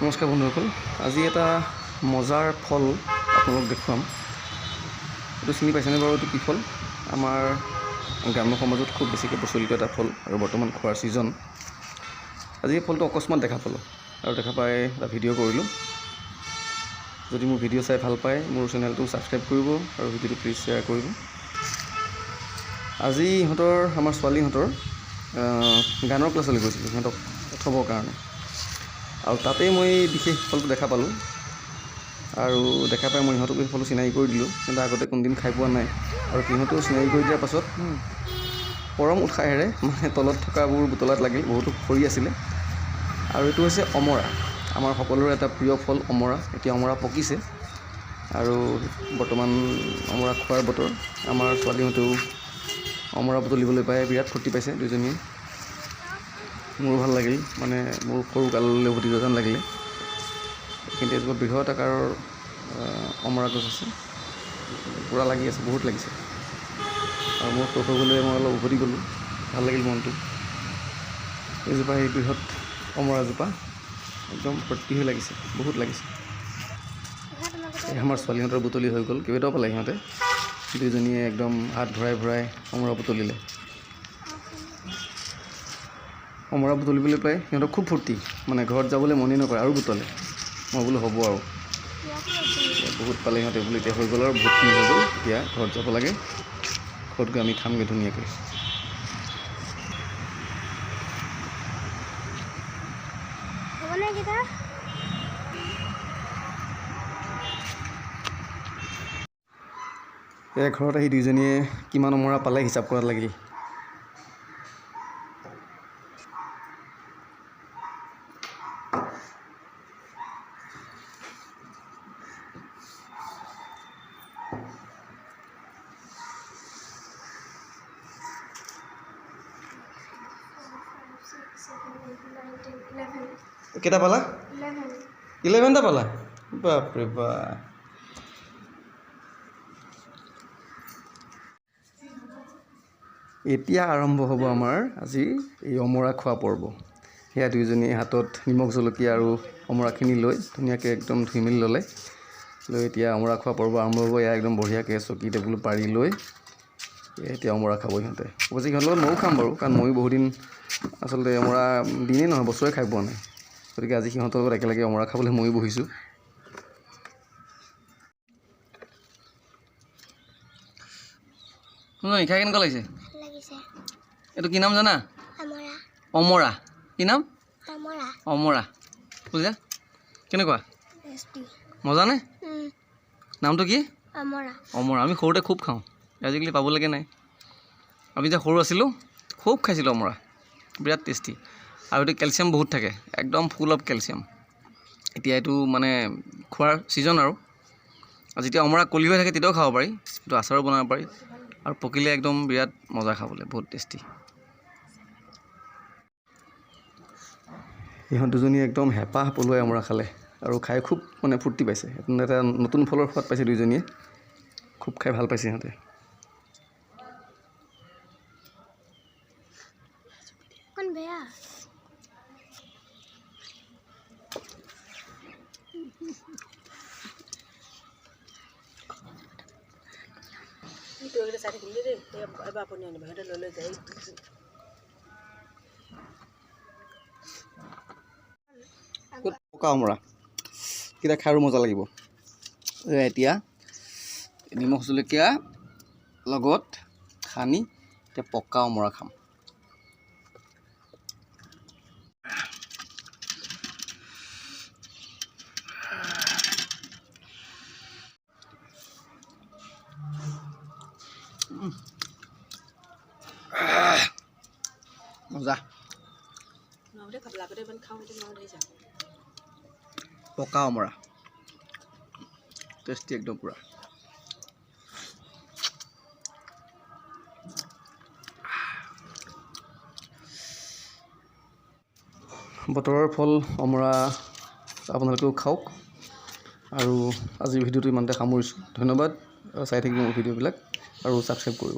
নমস্কাৰ বন্ধুসকল, আজি এটা মজাৰ ফল আপোনালোক দেখুৱাম। এইটো চিনি পাইছেনে বাৰু? এইটো কি ফল? আমাৰ গ্ৰাম্য সমাজত খুব বেছিকৈ প্ৰচলিত এটা ফল আৰু বৰ্তমান খোৱাৰ ছিজন। আজি এই ফলটো অকস্মাত দেখা পালোঁ আৰু দেখা পাই এটা ভিডিঅ' কৰিলোঁ। যদি মোৰ ভিডিঅ' চাই ভাল পায় মোৰ চেনেলটো ছাবস্ক্ৰাইব কৰিব আৰু ভিডিঅ'টো প্লিজ শ্বেয়াৰ কৰিব। আজি আমাৰ ছোৱালীহঁতৰ গানৰ ক্লাছলৈ গৈছিলোঁ, সিহঁতক থ'বৰ কাৰণে। আৰু তাতেই মই বিশেষ ফলটো দেখা পালোঁ আৰু দেখা পাই মই ইহঁতক এই ফলটো চিনাকি কৰি দিলোঁ। কিন্তু আগতে কোনদিন খাই পোৱা নাই আৰু সিহঁতেও চিনাকি কৰি দিয়াৰ পাছত পৰম উৎসাহেৰে তলত থকাবোৰ বুটলাত লাগিল। বহুতো সৰি আছিলে আৰু এইটো হৈছে অমৰা। আমাৰ সকলোৰে এটা প্ৰিয় ফল অমৰা। এতিয়া অমৰা পকিছে আৰু বৰ্তমান অমৰা খোৱাৰ বতৰ। আমাৰ ছোৱালীহঁতেও অমৰা বুটলিবলৈ পাই বিৰাট ফূৰ্তি পাইছে দুইজনীয়ে। মোৰো ভাল লাগিল, মোৰ সৰু কাললৈ উভতি যোৱা যেন লাগিলে। কিন্তু এজোপা বৃহৎ আকাৰৰ অমৰা গছ আছে, পূৰা লাগি আছে, বহুত লাগিছে। আৰু মোৰ শৈশৱলৈ মই অলপ উভতি গ'লোঁ, ভাল লাগিল মনটো। এই বৃহৎ অমৰাজোপা একদম ভৰ্তি হৈ লাগিছে, বহুত লাগিছে। এই আমাৰ ছোৱালীহঁতৰ বুটলি হৈ গ'ল, কেইবাটাও পালে সিহঁতে। দুইজনীয়ে একদম হাত ভৰাই ভৰাই অমৰা বুটলিলে। অমৰা বুটলিবলৈ পাই সিহঁতক খুব ফূৰ্তি, ঘৰত যাবলৈ মনেই নকৰে আৰু বুটলে। মই বোলো হ'ব আৰু বহুত পালে সিহঁতে বোলো, এতিয়া হৈ গ'ল আৰু বহুতখিনি হৈ গ'ল, এতিয়া ঘৰত যাব লাগে। ঘৰত গৈ আমি খামগৈ ধুনীয়াকৈ। ঘৰত আহি দুইজনীয়ে কিমান অমৰা পালে হিচাপ কৰাত লাগিল। কেইটা পালা? 11টা পালা? বাপৰে বাপ। এতিয়া আৰম্ভ হ'ব আমাৰ আজি এই অমৰা খোৱা পৰ্ব। সেয়া দুইজনীয়ে হাতত নিমখ জলকীয়া আৰু অমৰাখিনি লৈ ধুনীয়াকৈ একদম ধুই মেলি ল'লে। এতিয়া অমৰা খোৱা পৰ্ব আৰম্ভ হ'ব। এয়া একদম বঢ়িয়াকৈ চকী টেবুল পাৰি লৈ এতিয়া অমৰা খাব সিহঁতে। অৱশ্যে সিহঁতৰ লগত ময়ো খাম বাৰু, কাৰণ ময়ো বহুদিন আচলতে অমৰা দিনেই নহয় বছৰে খাই পোৱা নাই। গতিকে আজি সিহঁতৰ লগত একেলগে অমৰা খাবলৈ ময়ো বহিছোঁ। খাই কেনেকুৱা লাগিছে? এইটো কি নাম জানা? অমৰা। কি নাম? অমৰা। বুজিছা? কেনেকুৱা? মজানে? নামটো কি? অমৰা। আমি সৰুতে খুব খাওঁ, আজিকালি পাবলৈকে নাই। আমি যে সৰু আছিলোঁ খুব খাইছিলোঁ অমৰা, বিৰাট টেষ্টি। আৰু এইটো কেলছিয়াম বহুত থাকে, একদম ফুল অফ কেলছিয়াম। এতিয়া এইটো খোৱাৰ ছিজন আৰু যেতিয়া অমৰা কলি হৈ থাকে তেতিয়াও খাব পাৰি, এইটো আচাৰো বনাব পাৰি আৰু পকিলে একদম বিৰাট মজা খাবলৈ, বহুত টেষ্টি। ইহঁত দুজনী একদম হেঁপাহ পলুৱাই অমৰা খালে আৰু খাই খুব ফূৰ্তি পাইছে। এটা নতুন ফলৰ সোৱাদ পাইছে দুইজনীয়ে, খুব খাই ভাল পাইছে সিহঁতে। পকা অমৰা কেইটা খাই আৰু মজা লাগিব। এতিয়া নিমখ জলকীয়া লগত সানি এতিয়া পকা অমৰা খাম। মজা। পকা অমৰা টেষ্টি একদম পুৰা। বতৰৰ ফল অমৰা আপোনালোকেও খাওক। আৰু আজিৰ ভিডিঅ'টো ইমানতে সামৰিছোঁ। ধন্যবাদ চাই থাকিব মোৰ ভিডিঅ'বিলাক আৰু ছাবস্ক্ৰাইব কৰিব।